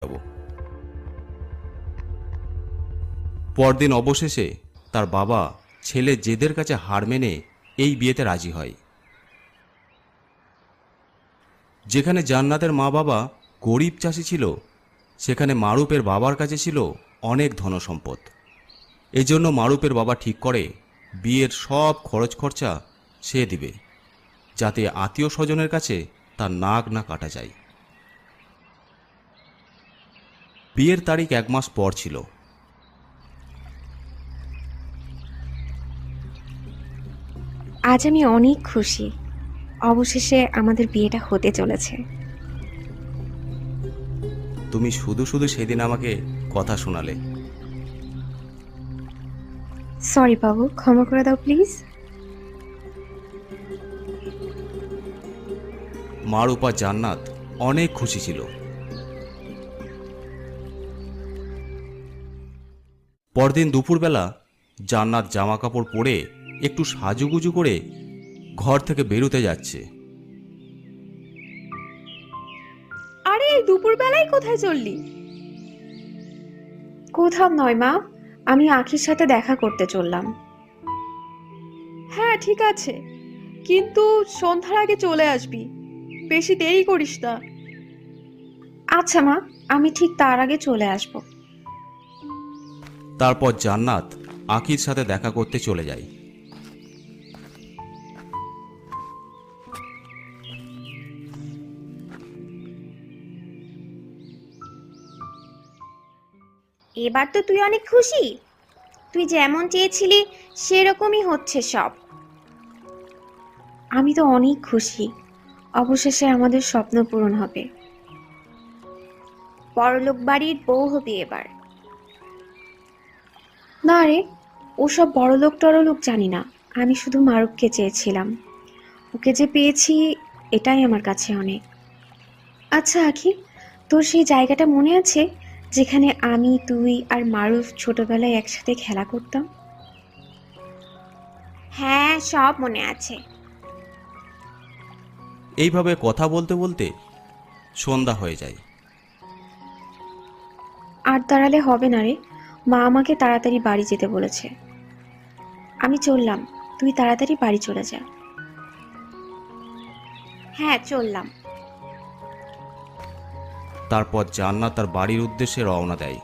যাব। পরদিন অবশেষে তার বাবা ছেলে জেদের কাছে হার মেনে এই বিয়েতে রাজি হয়। যেখানে জান্নাতের মা বাবা গরিব চাষি ছিল, সেখানে মারুপের বাবার কাছে ছিল অনেক ধনসম্পদ। এজন্য মারুপের বাবা ঠিক করে বিয়ের সব খরচ খরচা সে দিবে, যাতে আত্মীয় স্বজনের কাছে তার নাক না কাটা যায়। বিয়ের তারিখ 1 মাস পর ছিল। আজ আমি অনেক খুশি, অবশেষে আমাদের বিয়েটা হতে চলেছে। তুমি শুধু শুধু সেদিন আমাকে কথা শোনালে। সরি বাবু, ক্ষমা করে দাও প্লিজ। মারুপ আর জান্নাত অনেক খুশি ছিল। পরদিন দুপুরবেলা জান্নাত জামা কাপড় পরে একটু সাজুগুজু করে ঘর থেকে বেরোতে যাচ্ছে। আরে এই দুপুরবেলায় কোথায় চললি? কোথাও নয় মা, আমি আখির সাথে দেখা করতে চললাম। হ্যাঁ ঠিক আছে, কিন্তু সন্ধ্যার আগে চলে আসবি, বেশি দেরি করিস না। আচ্ছা মা, আমি ঠিক তার আগে চলে আসব। তারপর জান্নাত আখির সাথে দেখা করতে চলে যায়। এবার তো তুই অনেক খুশি। তুই যেমন চেয়েছিলি সেরকমই হচ্ছে সব। আমি তো অনেক খুশি, অবশেষে আমাদের স্বপ্ন পূরণ হবে। বড়লোক বাড়ির বউ হবি এবার। না রে, ওসব বড়লোক টড়লোক জানি না, আমি শুধু মারুফকে চেয়েছিলাম। ওকে যে পেয়েছি, এটাই আমার কাছে অনেক। আচ্ছা আখি, তোর সেই জায়গাটা মনে আছে যেখানে আমি, তুই আর মারুফ ছোটবেলায় একসাথে খেলা করতাম? হ্যাঁ, সব মনে আছে। এইভাবে কথা বলতে বলতে সন্ধ্যা হয়ে যায়। আর দাঁড়ালে হবে না রে, মা আমাকে তাড়াতাড়ি বাড়ি যেতে বলেছে। আমি চললাম, তুই তাড়াতাড়ি বাড়ি চলে যা। হ্যাঁ, চললাম। তারপর জান্নাত তার বাড়ির উদ্দেশ্যে রওনা দেয়।